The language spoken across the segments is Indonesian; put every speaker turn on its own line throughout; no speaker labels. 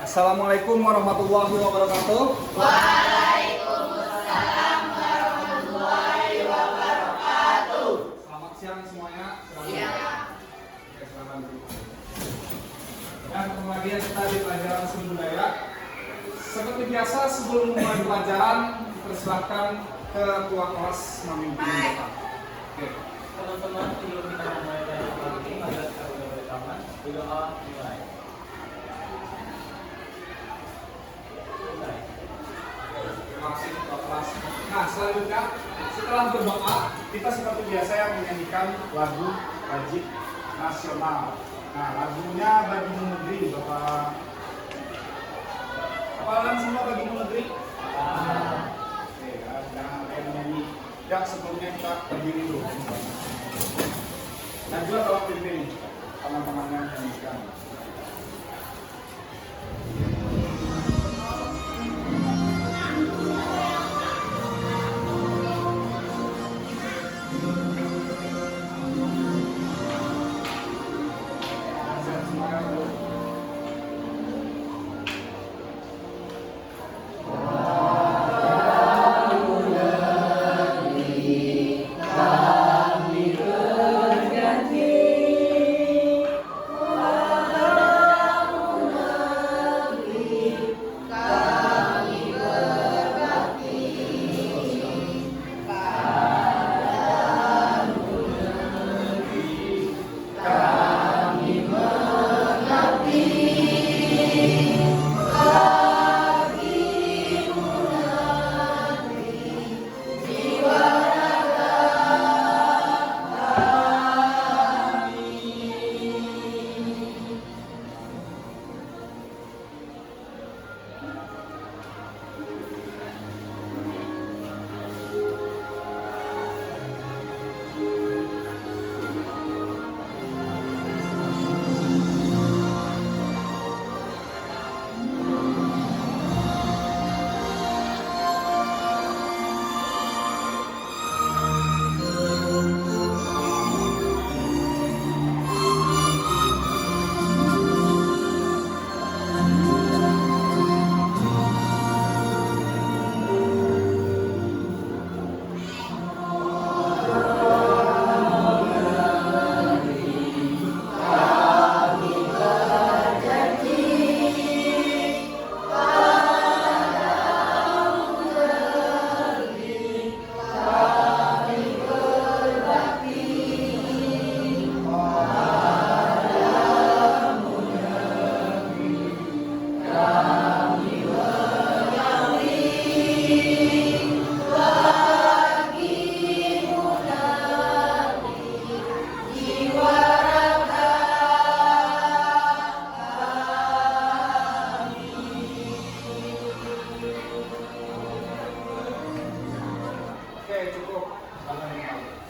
Assalamualaikum warahmatullahi wabarakatuh.
Waalaikumsalam warahmatullahi wabarakatuh.
Selamat siang semuanya.
Siang.
Oke, selamat dulu. Dan kemudian kita di pelajaran seni budaya. Seperti biasa sebelum mulai pelajaran, persilahkan ketua kelas memimpin kita. Oke.
Teman-teman, sebelum kita mulai pelajaran ini, mari kita bersama berdoa mulai.
Terima kasih ketua kelas. Nah, selanjutnya setelah berdoa, kita seperti biasa yang menyanyikan lagu wajib nasional. Nah, lagunya Bagimu Negeri, Bapak. Hafalan semua Bagimu Negeri? Oke, jangan kayak menyanyi. Ya, sebelumnya kita berdiri dulu. Dan juga tolong pimpin teman-temannya menyanyikan.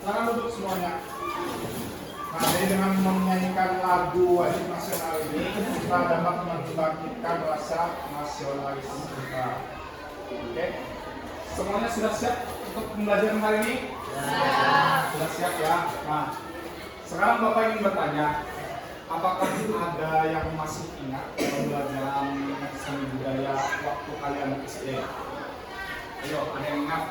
Silakan duduk semuanya. Nah, jadi dengan menyanyikan lagu wajib nasional ini, kita dapat membangkitkan rasa nasionalis kita. Oke, semuanya sudah siap untuk pembelajaran hari ini? Sudah siap ya. Nah, sekarang Bapak ingin bertanya, apakah ada yang masih ingat pembelajaran seni budaya waktu kalian SD? Ayo, ada yang ingat?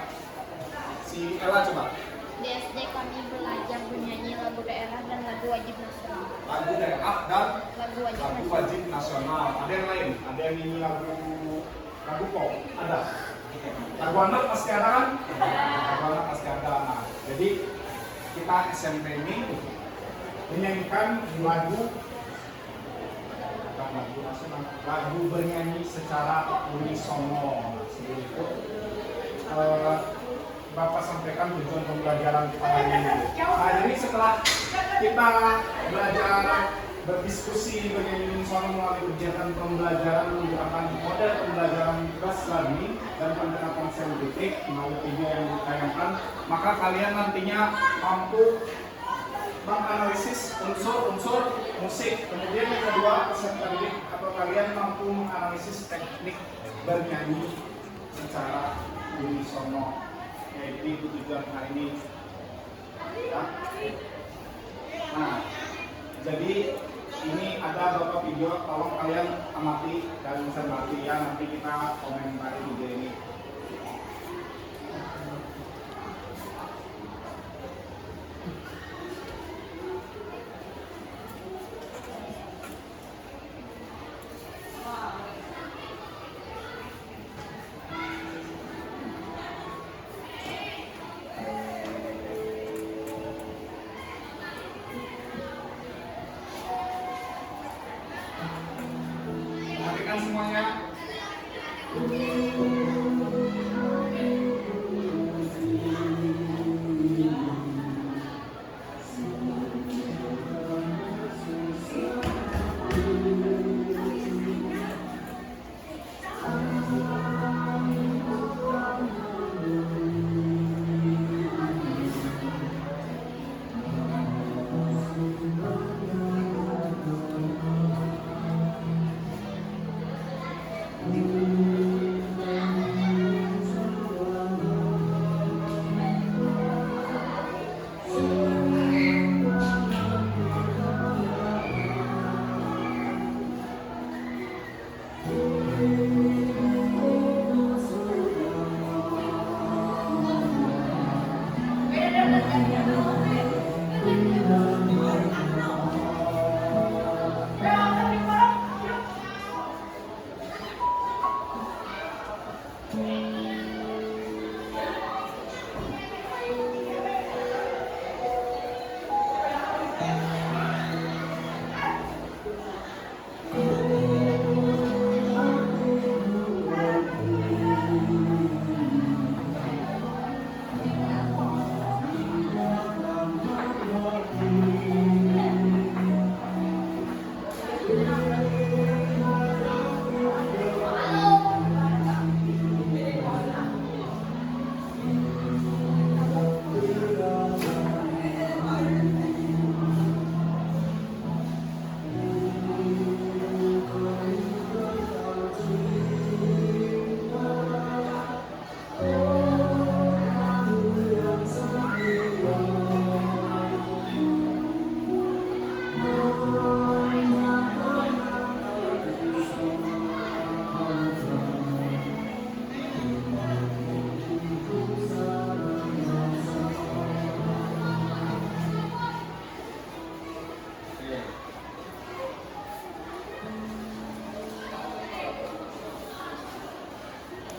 Si Ella coba.
Di SD kami belajar bernyanyi lagu daerah dan lagu wajib nasional.
Lagu daerah dan
Lagu
lagu wajib nasional. Ada yang lain? Ada yang nyanyi lagu pop? Ada. Lagu anak pasti ada kan? Lagu anak pasti ada. Nah, jadi kita SMP ini menyanyikan lagu nasional, lagu bernyanyi secara unisono. Nah, sebelum itu Bapak sampaikan tujuan pembelajaran kita hari ini. Nah, jadi setelah kita belajar berdiskusi bernyanyi unisono melalui kegiatan pembelajaran menggunakan model pembelajaran kelas learning dan penerapan saintifik melalui video yang ditayangkan, maka kalian nantinya mampu menganalisis unsur-unsur musik. Kemudian yang kedua, peserta didik atau kalian mampu menganalisis teknik bernyanyi secara unisono. Jadi itu tujuan hari ini. Ya. Nah, jadi ini ada beberapa video, tolong kalian amati dan cermati ya, nanti kita komentari video ini. Perhatikan semuanya.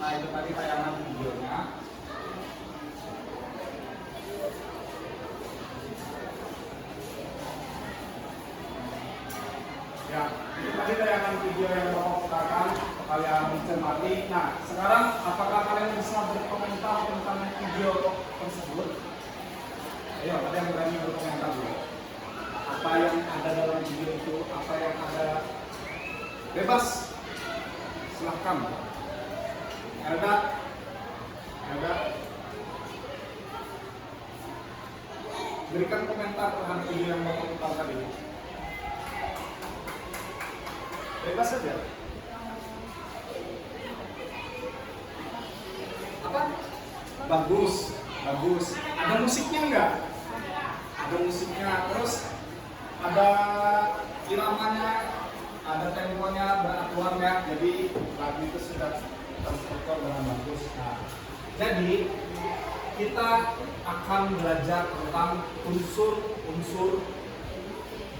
Nah, itu tadi tayangan videonya. Ya, itu tadi tayangan video yang Bapak putarkan, kalian cermati. Nah, sekarang apakah kalian bisa berkomentar tentang video tersebut? Ayo, ada yang berani berkomentar dulu. Apa yang ada dalam video itu, apa yang ada, bebas. Silahkan. Elda, berikan komentar terhadap video yang Bapak putar tadi. Bebas saja. Apa? Bagus, bagus. Ada musiknya enggak? Ada musiknya. Terus ada iramanya, ada temponya, ada aturannya. Jadi lagu itu sudah terstruktur dengan bagus. Nah, jadi kita akan belajar tentang unsur-unsur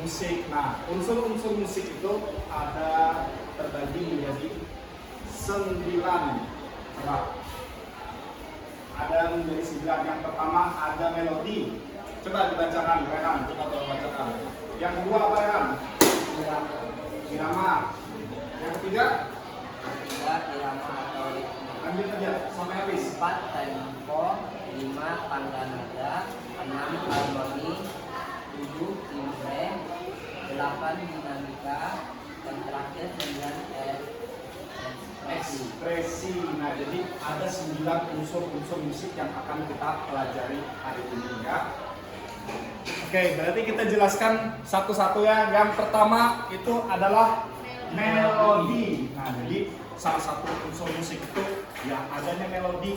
musik. Nah, unsur-unsur musik itu ada terbagi menjadi 9 bab. Ada menjadi 9. Yang pertama ada melodi. Coba dibacakan, Rehan. Coba bacakan. Yang kedua apa, Rehan? Irama. Yang ketiga?
Irama atau ritme.
Lanjut aja sampai habis.
4 tempo, 5 tangga nada, 6 harmoni, 7 timbre, 8 dinamika, dan terakhir 9 ekspresi.
Nah, jadi ada 9 unsur-unsur musik yang akan kita pelajari hari ini ya. Oke, berarti kita jelaskan satu-satu ya. Yang pertama itu adalah melodi. Nah, jadi salah satu unsur musik itu ya adanya melodi.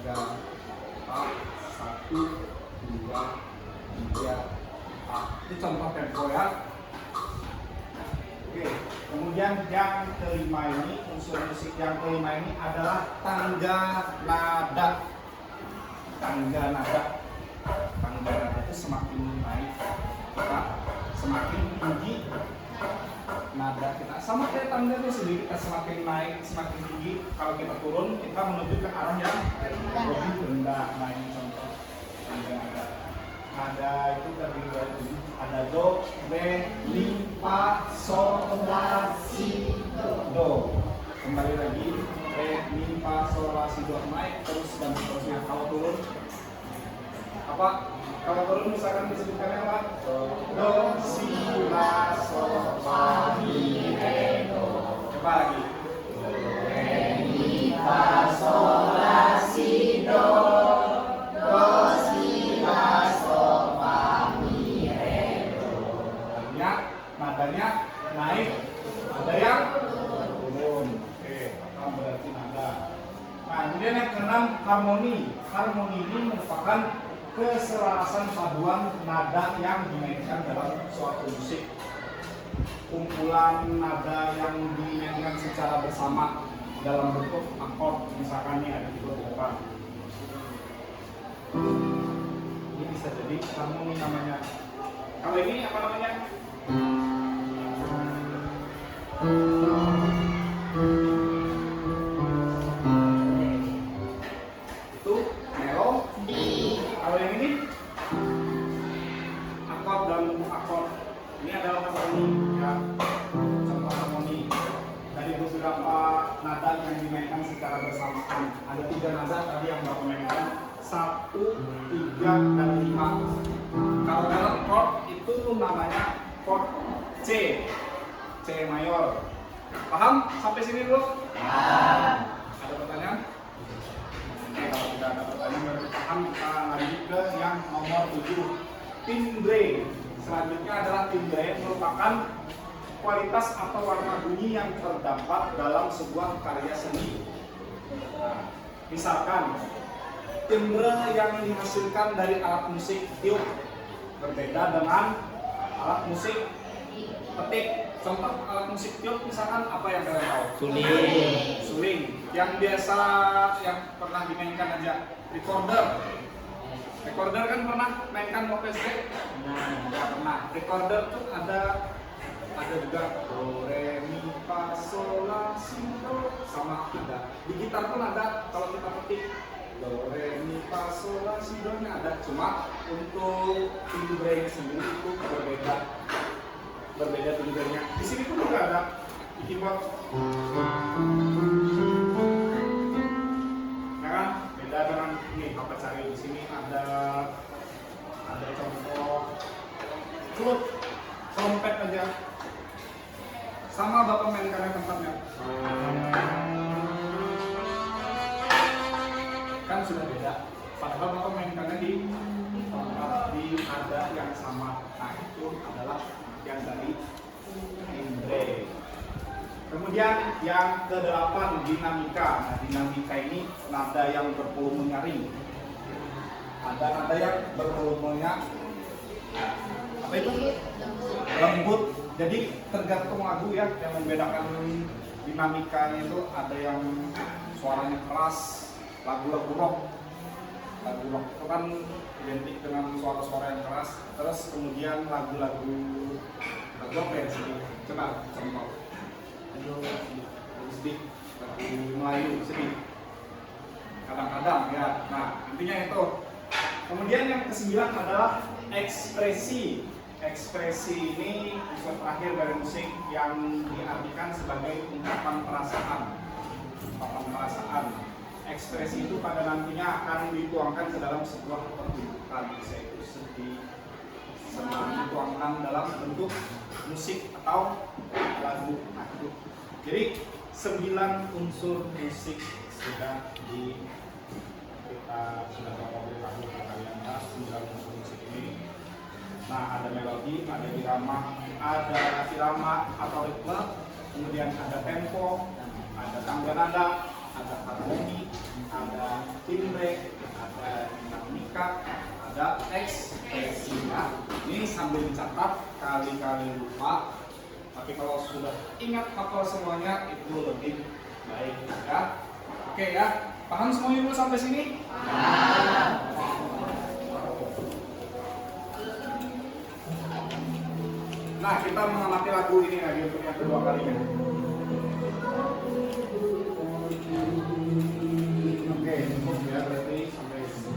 Itu contoh tempo ya. Oke, kemudian yang kelima ini, unsur musik yang kelima ini adalah tangga nada. Tangga nada. Tangga nada itu semakin naik kita, semakin tinggi nada kita. Sama kayak tangga itu sendiri, kita semakin naik, semakin tinggi. Kalau kita turun, kita menuju ke arah yang lebih rendah. Nah ini contoh tangga nada. Nada itu terdiri dari ada do, re, mi, fa, sol, la, si, do. Kembali lagi, re, mi, fa, sol, la, si, do naik terus dan seterusnya. Kalau turun apa? Kalau turun misalkan disebutkan apa? Do, si, la, sol, fa, mi, re, do. Coba lagi. Re, mi, fa, sol, la, si, do. Do, si, la, sol, fa, mi, re, do. Artinya nadanya naik, ada yang turun. Oke, apa berarti nada? Nah, kemudian yang keenam harmoni. Harmoni ini merupakan keselarasan paduan nada yang dimainkan dalam suatu musik. Kumpulan nada yang dimainkan secara bersama dalam bentuk akord, misalkan ini ada di depan. Ini bisa jadi harmoni namanya. Kalau ini apa namanya? Itu melodi. Kalau yang ini akord dalam bentuk akord. Ini adalah harmoni ya. Contoh harmoni dari beberapa nada yang dimainkan secara bersamaan. Ada 3 nada tadi yang Bapak mainkan. 1, 3, dan 5. Kalau dalam chord itu namanya chord C, C mayor. Paham sampai sini dulu? Ada pertanyaan? Oke, kalau tidak ada pertanyaan berarti paham, kita lanjut ke yang nomor 7, timbre. Selanjutnya adalah timbre, merupakan kualitas atau warna bunyi yang terdapat dalam sebuah karya seni. Nah, misalkan timbre yang dihasilkan dari alat musik tiup berbeda dengan alat musik petik. Contoh alat musik tiup misalkan apa yang kalian tahu?
Suling.
Suling. Yang biasa yang pernah dimainkan aja recorder. Recorder kan pernah mainkan Lopez Deck? Nggak pernah. Recorder tuh ada juga do, re, mi, fa, sol, la, si, do, sama ada. Di gitar pun ada kalau kita petik do, re, mi, fa, sol, la, si, do nya ada. Cuma untuk timbre sendiri itu berbeda timbrenya. Di sini pun juga ada di keyboard. Ya kan? Beda dengan ini. Bapak cari di sini ada contoh flute, trompet aja. Sama Bapak mainkannya tempatnya. Kan sudah beda. Padahal Bapak mainkannya di tempat di nada yang sama. Nah itu adalah yang dari timbre. Kemudian yang ke-8 dinamika. Nah dinamika ini nada yang bervolume nyaring. Ada nada yang bervolumenya apa itu? Lembut. Jadi tergantung lagu ya, yang membedakan dinamikanya itu ada yang suaranya keras, lagu-lagu rock. Lagu rock itu kan identik dengan suara-suara yang keras. Terus kemudian lagu-lagu apa ya sedih? Coba contoh. Lagu sedih, lagu Melayu sedih. Kadang-kadang ya. Nah intinya itu. Kemudian yang ke-9 adalah ekspresi. Ekspresi ini unsur terakhir dari musik yang diartikan sebagai ungkapan perasaan. Ungkapan perasaan. Ekspresi itu pada nantinya akan dituangkan ke dalam sebuah pertunjukan, yaitu dituangkan dalam bentuk musik atau lagu. Nah, itu. Jadi 9 unsur musik sudah kita sudah beritahu ke kalian 9 unsur musik ini. Nah, ada melodi, ada irama atau ritme, kemudian ada tempo, ada tangga nada, ada harmoni, ada timbre, ada dinamika, ada ekspresinya. Ini sambil dicatat, kali-kali lupa. Tapi kalau sudah ingat hafal semuanya itu lebih baik ya. Oke ya, paham semuanya dulu sampai sini? Nah, kita mengamati lagu ini lagi untuk yang kedua kalinya. Oke, cukup ya berarti sampai sini.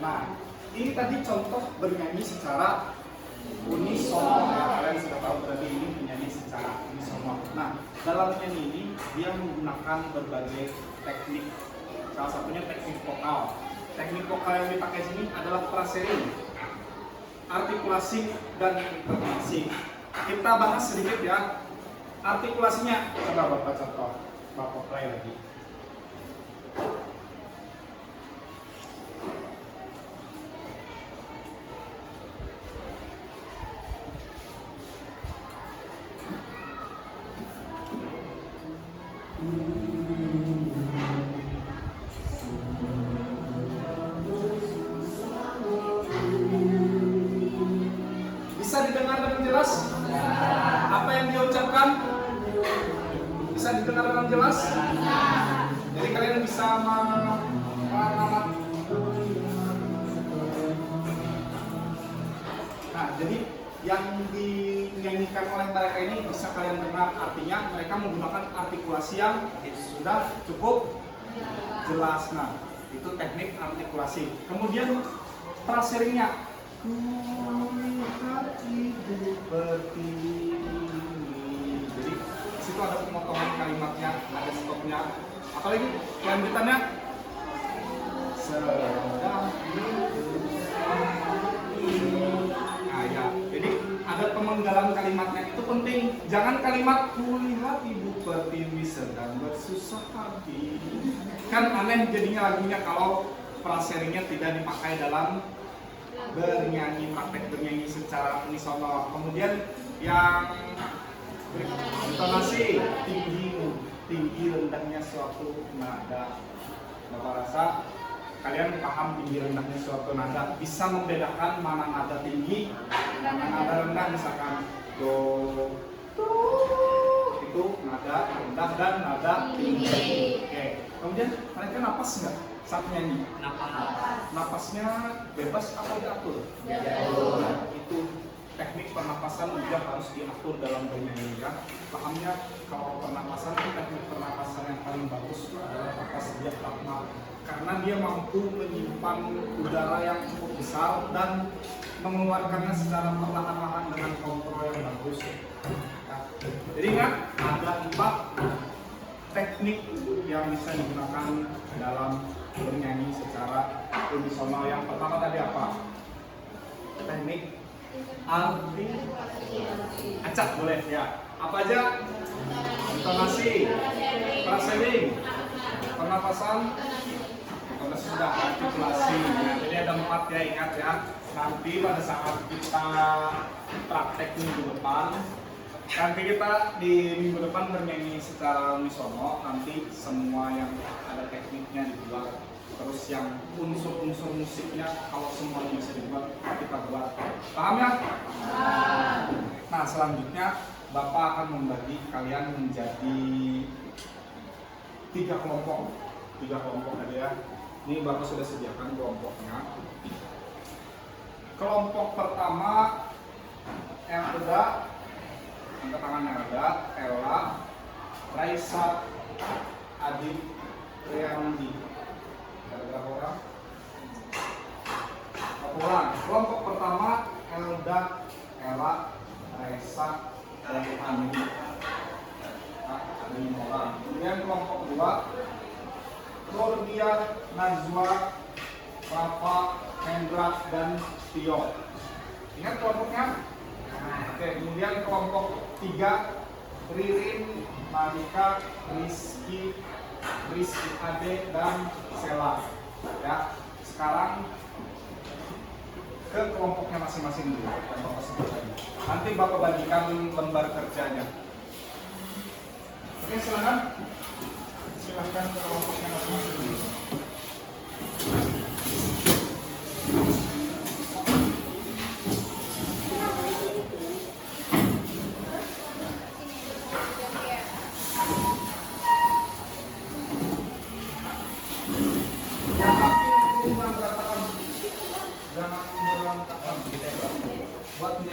Nah, ini tadi contoh bernyanyi secara unisono ya, kalian sudah tahu berarti ini menyanyi secara unisono. Nah, dalam nyanyi ini dia menggunakan berbagai teknik. Salah satunya teknik vokal. Teknik vokal yang dipakai sini adalah frasering, artikulasi dan intonasi. Kita bahas sedikit ya. Artikulasinya coba Bapak contoh, Bapak play lagi. Bisa didengar dengan jelas? Apa yang dia ucapkan? Bisa didengar dengan jelas? Jadi kalian bisa Nah, jadi yang dinyanyikan oleh mereka ini bisa kalian dengar, artinya mereka menggunakan artikulasi yang sudah cukup jelas. Nah, itu teknik artikulasi. Kemudian fraseringnya. Jadi di situ ada pemotongan kalimatnya, ada stopnya. Apalagi lanjutannya nah ya, jadi ada pemenggalan kalimatnya, itu penting. Jangan kalimat kulihat ibu pertiwi sedang bersusah hati. Kan aneh jadinya lagunya kalau fraseringnya tidak dipakai dalam bernyanyi, praktek bernyanyi secara unisono. Kemudian yang intonasi, tinggi rendahnya suatu nada. Bapak rasa kalian paham tinggi rendahnya suatu nada, bisa membedakan mana nada tinggi, mana nada rendah. Misalkan do, itu nada rendah dan nada tinggi. Oke. Kemudian mereka napas nggak saat nyanyi? Napasnya bebas atau diatur? Nah, itu teknik pernapasan juga harus diatur dalam bernyanyi ya. Pahamnya kalau pernapasan itu teknik pernapasan yang paling bagus adalah napas diafragma, karena dia mampu menyimpan udara yang cukup besar dan mengeluarkannya secara perlahan-lahan dengan kontrol yang bagus. Ya. Jadi ingat, ada 4 teknik yang bisa digunakan dalam bernyanyi secara unisono. Yang pertama tadi apa? Teknik arti. Acak boleh ya. Apa aja? Intonasi, frasering, pernapasan, sudah artikulasi. Ya, jadi ada 4 ya, ingat ya. Nanti pada saat kita praktek minggu depan, nanti kita di minggu depan bernyanyi secara unisono, nanti semua yang ada tekniknya dibuat, terus yang unsur-unsur musiknya kalau semuanya bisa dibuat, kita buat. Paham ya? Nah, selanjutnya Bapak akan membagi kalian menjadi 3 kelompok. 3 kelompok tadi ya. Ini Bapak sudah sediakan kelompoknya. Kelompok pertama Elda, angkat tangan Elda, Ella, Raisa, Adit, Riyandi. Ada berapa orang? Laporan. Kelompok pertama Elda, Ella, Raisa, dan Andi. Nah, ada 5 orang. Kemudian kelompok kedua Nordia, Najwa, Rafa, Hendra, dan Tio. Ingat kelompoknya? Oke, kemudian kelompok 3 Ririn, Marika, Rizky Ade, dan Sela. Ya, sekarang ke kelompoknya masing-masing dulu. Nanti Bapak bagikan lembar kerjanya. Oke, silakan. Silahkan ke kelompoknya masing-masing dulu.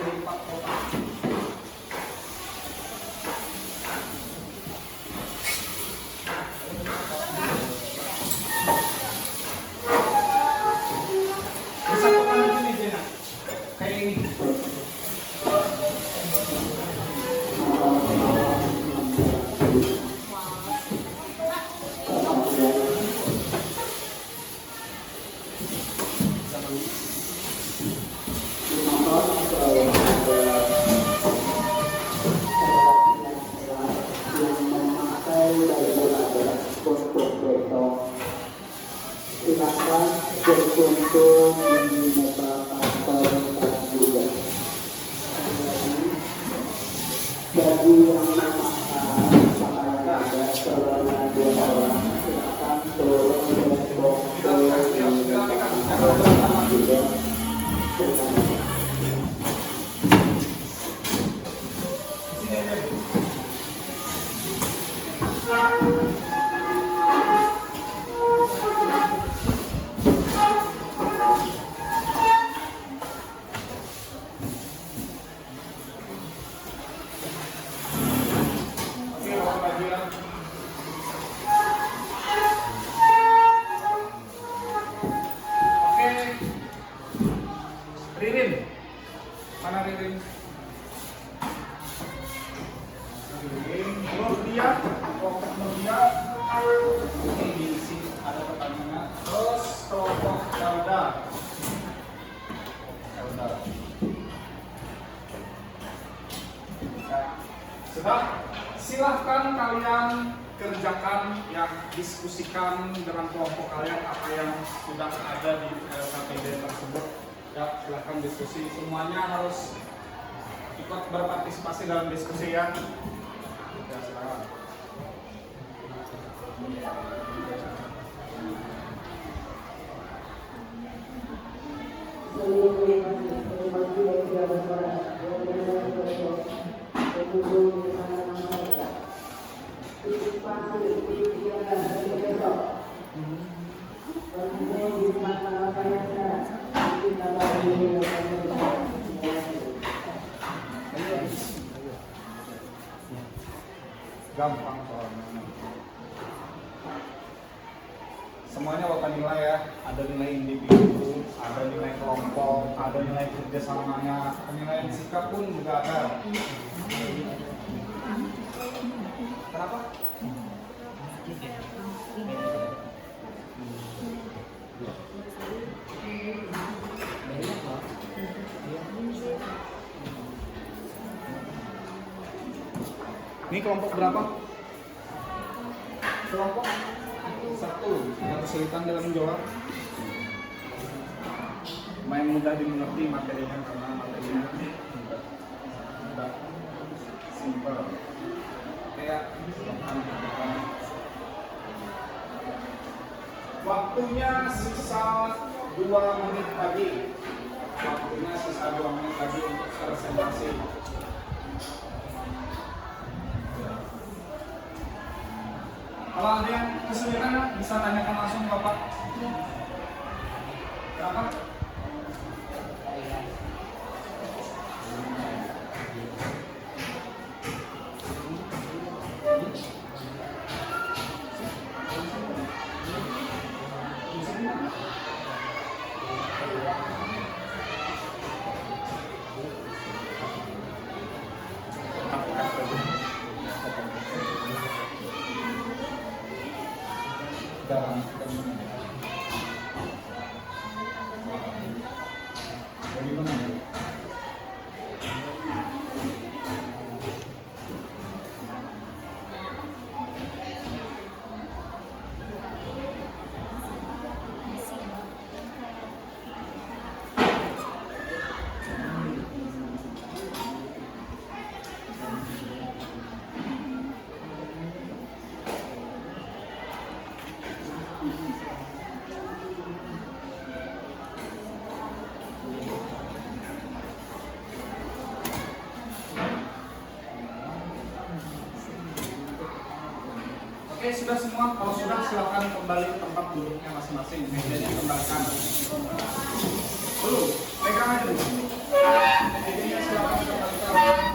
4 kotak. Disatukan di sini, Jena. Kayak ini.
Silakan berkumpul di beberapa kantor juga. Bagi yang memakai pakaian ada selama 2 orang, silakan turun berkumpul di beberapa kantor juga.
Oke, Bapak bilang. Oke. Ririn. Mana Ririn? Ririn. Nurdia. Kelompok Nurdia. Ini diisi ada pertanyaannya. Terus kelompok Elda. Elda. Sudah? Silahkan kalian kerjakan yang diskusikan dengan kelompok kalian apa yang sudah ada di KPD tersebut. Ya, silahkan diskusi. Semuanya harus ikut berpartisipasi dalam diskusi ya. Ya, silakan. Gampang soalnya. Semuanya bapak nilai ya. Ada nilai individu, ada nilai kelompok, ada nilai kerjasamanya, penilaian sikap pun juga ada. Kenapa? Ini kelompok berapa? Kelompok 1 yang kesulitan dalam menjawab. Lumayan mudah dimengerti materinya karena materinya mudah, simple. Kayak waktunya sisa 2 menit lagi. Waktunya sisa 2 menit lagi untuk presentasi. Kalau ada yang kesulitan bisa tanyakan langsung Bapak. Kenapa? Bagaimana? Oke, sudah semua. Kalau sudah, silakan kembali ke tempat duduknya masing-masing. Mejanya kembalikan. Dulu, pegang aja dulu. Jadinya silakan kembalikan.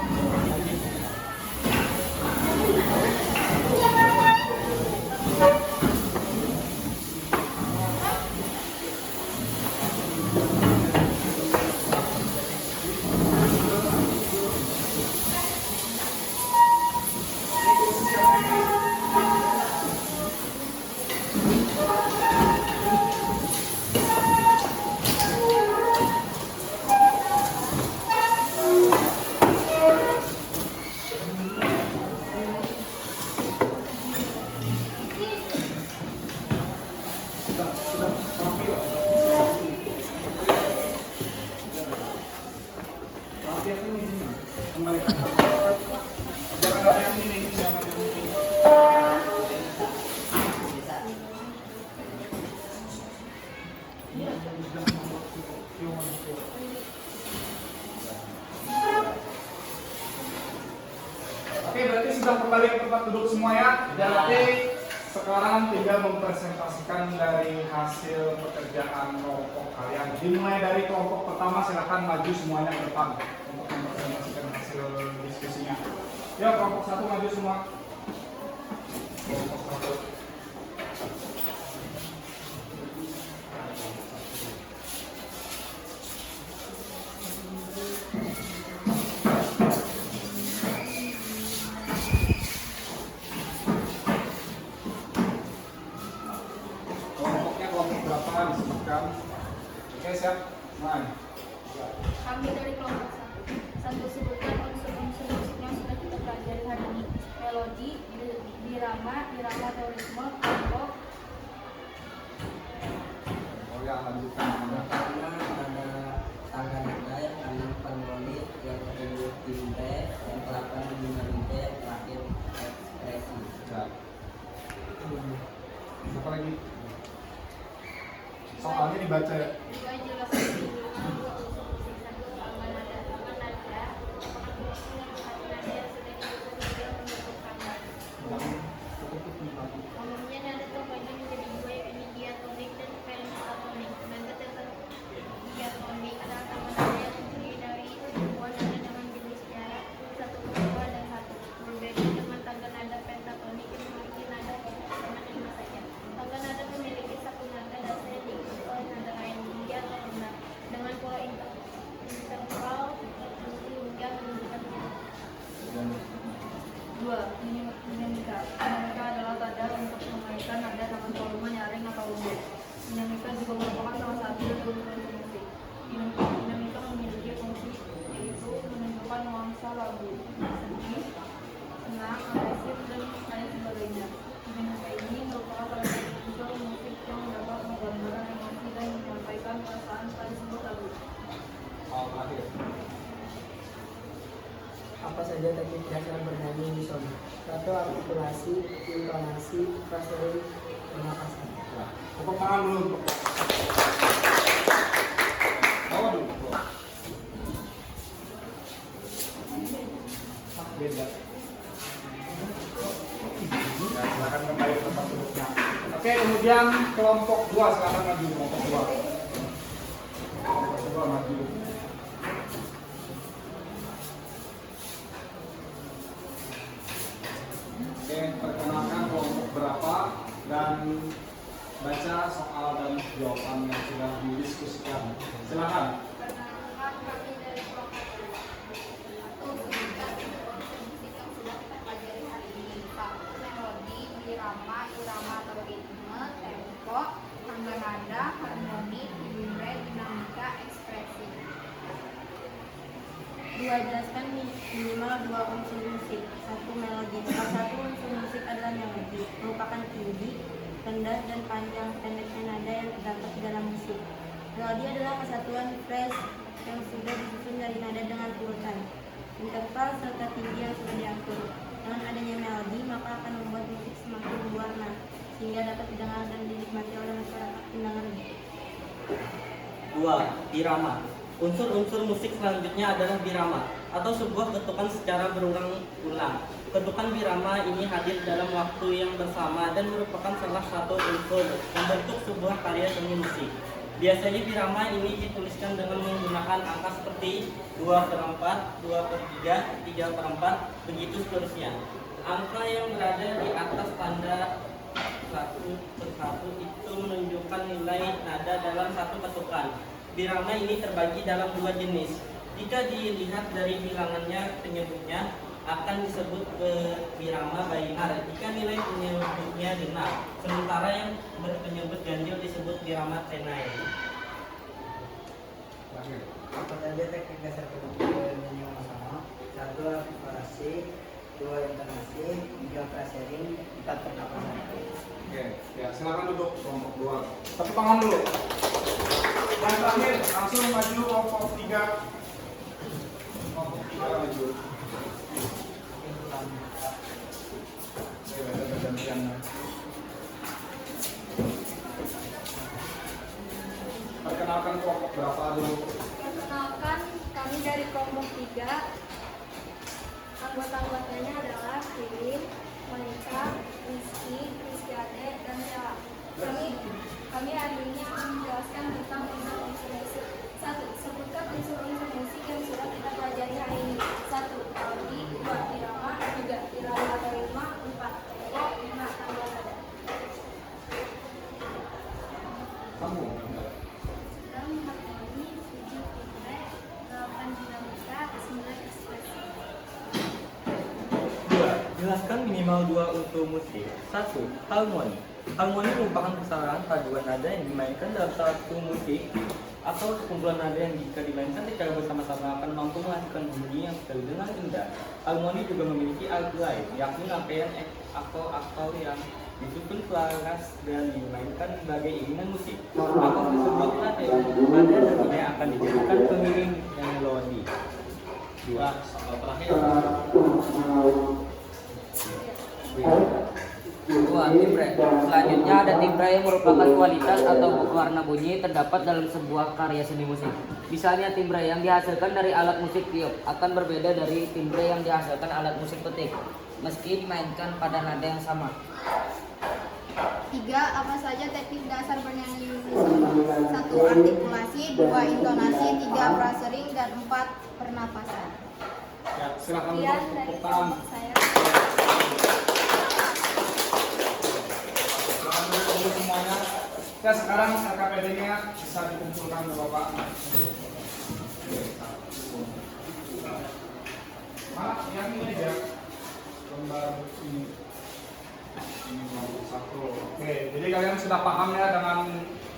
Sudah rapi kok. Rapi aku ini kembalikan. Jangan ada yang ini, jangan ada yang ini. Oke, berarti sudah kembali ke tempat duduk semua ya. Dan nanti sekarang tinggal mempresentasikan dari hasil pekerjaan kelompok kalian. Dimulai dari kelompok pertama, silakan maju semuanya ke depan untuk mempresentasikan hasil diskusinya. Ya, kelompok satu maju semua. Kelompok satu. Kelompoknya kelompok berapa disebutkan? Oke, siap. Mulai.
Kami dari kelompok satu sebutkan unsur-unsur musik yang sudah kita pelajari hari ini. Melodi, irama teorisme, tempo.
Oh ya, lanjutkan.
Pertama ada tangga nada, yang enam harmonik, yang ketujuh timbre, yang delapan dinamika, yang terakhir ekspresi.
Siap. Apa lagi? Soalnya dibaca ya.
Dua jelaskan di mana dua unsur musik satu tangga nada. Tangga nada merupakan fungsi yang satu nada yang sudah disusun hingga membentuk tangga. Umumnya nada terbagi menjadi dua, yakni diatonik dan pentatonik. Nada diatonik adalah tangga nada yang terdiri dari sebuah nada dengan jenis jarak 1/2 dan 1. Berbeda dengan tangga nada pentatonik yang memiliki nada sama 5 saja. Tangga nada memiliki satu nada dasar yang diikuti oleh nada lain hingga teruna dengan pola interval tertentu hingga menunjukkan dua. Dinamika. Dinamika adalah tanda untuk mengaitkan nada dengan volume, nyaring, atau umum. Dinamika juga merupakan salah satu dari unsur musik. Dinamika memiliki fungsi yaitu menentukan nuansa lagu, sedih, senang, agresif, dan lain sebagainya. Dinamika ini merupakan salah satu unsur musik yang dapat menggambarkan emosi dan menyampaikan perasaan pada sebuah lagu.
Oh, terakhir.
Apa saja teknik dasar bernyanyi unison? 1. Artikulasi, intonasi, frasering, pernapasan.
Ya. Tepuk tangan dulu. Bawa dulu. Beda. Ya, silakan kembali ke tempat duduknya. Oke, kemudian kelompok 2 silakan maju. Kelompok 2. Kelompok 2 maju. Oke, perkenalkan kelompok berapa dan baca soal dan jawaban yang sudah didiskusikan. Silakan.
Perkenalkan, kami dari kelompok 1 sebutkan unsur musik yang sudah kita pelajari hari ini. 1. Melodi, irama atau ritme, tempo, tangga nada, harmoni, timbre, dinamika, ekspresi. 2. Jelaskan minimal 2 unsur musik. 1. Melodi. Salah satu unsur musik adalah melodi, merupakan tinggi, rendah, dan panjang pendeknya nada yang terdapat di dalam musik. Melodi adalah kesatuan phrase yang sudah disusun dari nada dengan urutan, interval, serta tinggi yang sudah diatur. Dengan adanya melodi, maka akan membuat musik semakin berwarna, sehingga dapat didengar dan dinikmati oleh masyarakat pendengar.
2. Birama. Unsur-unsur musik selanjutnya adalah birama atau sebuah ketukan secara berulang-ulang. Ketukan birama ini hadir dalam waktu yang bersama dan merupakan salah satu unsur membentuk sebuah karya seni musik. Biasanya birama ini dituliskan dengan menggunakan angka seperti 2/4, 2/3, 3/4, begitu seterusnya. Angka yang berada di atas tanda 1/1 itu menunjukkan nilai nada dalam satu ketukan. Birama ini terbagi dalam dua jenis. Jika dilihat dari bilangannya penyebutnya akan disebut birama bainar jika nilai penyebutnya genap, sementara yang berpenyebut ganjil disebut birama tenai.
Apa saja teknik dasar penyanyi sama? 1. Artikulasi, 2. Intonasi, 3. frasering, 4. pernapasan.
Oke, ya silakan duduk kelompok 2. Tepuk tangan dulu. Dan terakhir langsung maju kelompok 3. Kelompok 3 maju. Ada pergantian. Perkenalkan kelompok berapa dulu?
Perkenalkan, kami dari kelompok 3. Anggota-anggotanya adalah Ririn, Monica, Rizky Ade, dan Sheila. Kami hari ini akan menjelaskan tentang unsur-unsur musik. 1. Sebutkan unsur-unsur musik yang sudah kita pelajari hari ini. 1. Melodi, 2. Irama, 3. Irama atau ritma, 4. Tempo, 5. Tanggal nada.
Kamu.
6. Harmoni, 7. Timbre, 8. Dinamika, 9. Ekspresi.
2. Jelaskan minimal 2 unsur musik. 1. Harmoni. Harmoni merupakan kesalahan paduan nada yang dimainkan dalam satu musik atau sekumpulan nada yang jika dimainkan secara bersama-sama akan mampu menghasilkan bunyi yang terdengar indah. Harmoni juga memiliki arti lain, yakni rangkaian aktor yang disusun selaras dan dimainkan sebagai iringan musik. Aktor tersebut pada nantinya akan dijadikan pengiring melodi. 2. Soal terakhir.
2. Timbre. Selanjutnya ada timbre yang merupakan kualitas atau warna bunyi terdapat dalam sebuah karya seni musik. Misalnya timbre yang dihasilkan dari alat musik tiup akan berbeda dari timbre yang dihasilkan alat musik petik, meski dimainkan pada nada yang sama.
3. Apa saja teknik dasar bernyanyi unisono? 1. Artikulasi, 2. Intonasi, 3. frasering, dan 4. Pernapasan.
Ya, silakan
Sekian
untuk
dari
tepuk tangan.
kelompok saya.
Silakan dulu semuanya. Ya, sekarang RKPD-nya bisa dikumpulkan ke Bapak. Mana yang ini aja? Gambar ini. Ini nomor 1. Oke, jadi kalian sudah paham ya dengan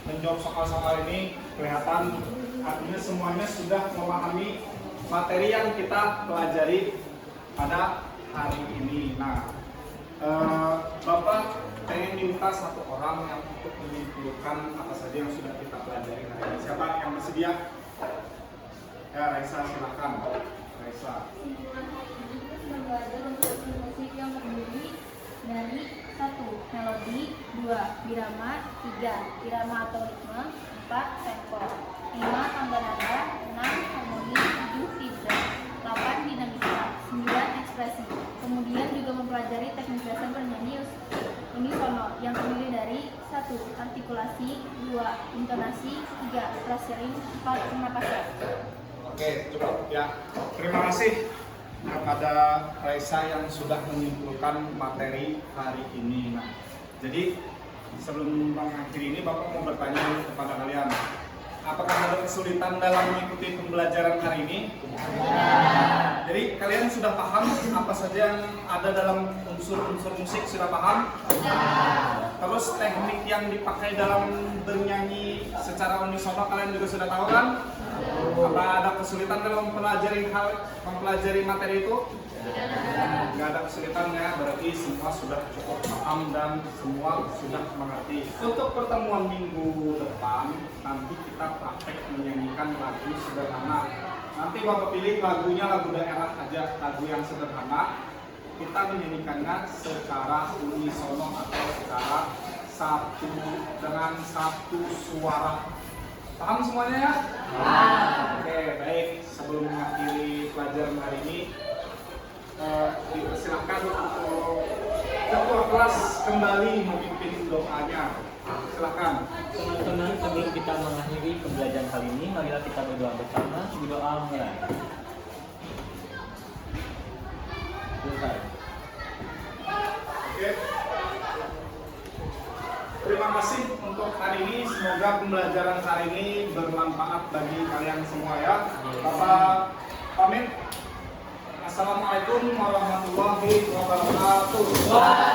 menjawab soal-soal ini. Kelihatan artinya semuanya sudah memahami materi yang kita pelajari pada hari ini. Nah, Bapak pengen minta satu orang yang untuk menyimpulkan apa saja yang sudah kita pelajari hari ini. Siapa yang bersedia? Ya, Raisa, silakan. Raisa.
Kesimpulan hari ini kita belajar unsur musik yang terdiri dari 1. Melodi, 2. Birama, 3. Irama atau ritme, 4. Tempo, 5. Tangga nada, 6. Harmoni, 7. Timbre, 8. Dinamika, 9. Ekspresi. Kemudian juga mempelajari teknik dasar bernyanyi unisono yang terdiri dari 1. Artikulasi, 2. Intonasi, 3. frasering, 4. pernapasan.
Oke, cukup ya. Terima kasih kepada Raisa yang sudah menyimpulkan materi hari ini. Nah, jadi sebelum mengakhiri ini, Bapak mau bertanya kepada kalian, apakah ada kesulitan dalam mengikuti pembelajaran hari ini? Jadi kalian sudah paham apa saja yang ada dalam unsur-unsur musik, sudah paham? Terus teknik yang dipakai dalam bernyanyi secara unisono kalian juga sudah tahu kan? Apa ada kesulitan dalam mempelajari materi itu? Nggak ada kesulitan ya, berarti semua sudah cukup paham dan semua sudah mengerti. Untuk pertemuan minggu depan, nanti kita praktek menyanyikan lagu sederhana. Nanti Bapak pilih lagunya lagu daerah aja, lagu yang sederhana. Kita menyanyikannya secara unisono atau secara satu dengan satu suara. Paham semuanya ya? Oke, baik. Sebelum mengakhiri pelajaran hari ini, dipersilakan untuk ketua kelas kembali memimpin doanya. Silakan.
Teman-teman, sebelum kita mengakhiri pembelajaran kali ini, marilah kita berdoa bersama. Berdoa mulai. Selesai.
Oke. Terima kasih untuk hari ini. Semoga pembelajaran hari ini bermanfaat bagi kalian semua ya. Bapak pamit. Assalamualaikum warahmatullahi wabarakatuh.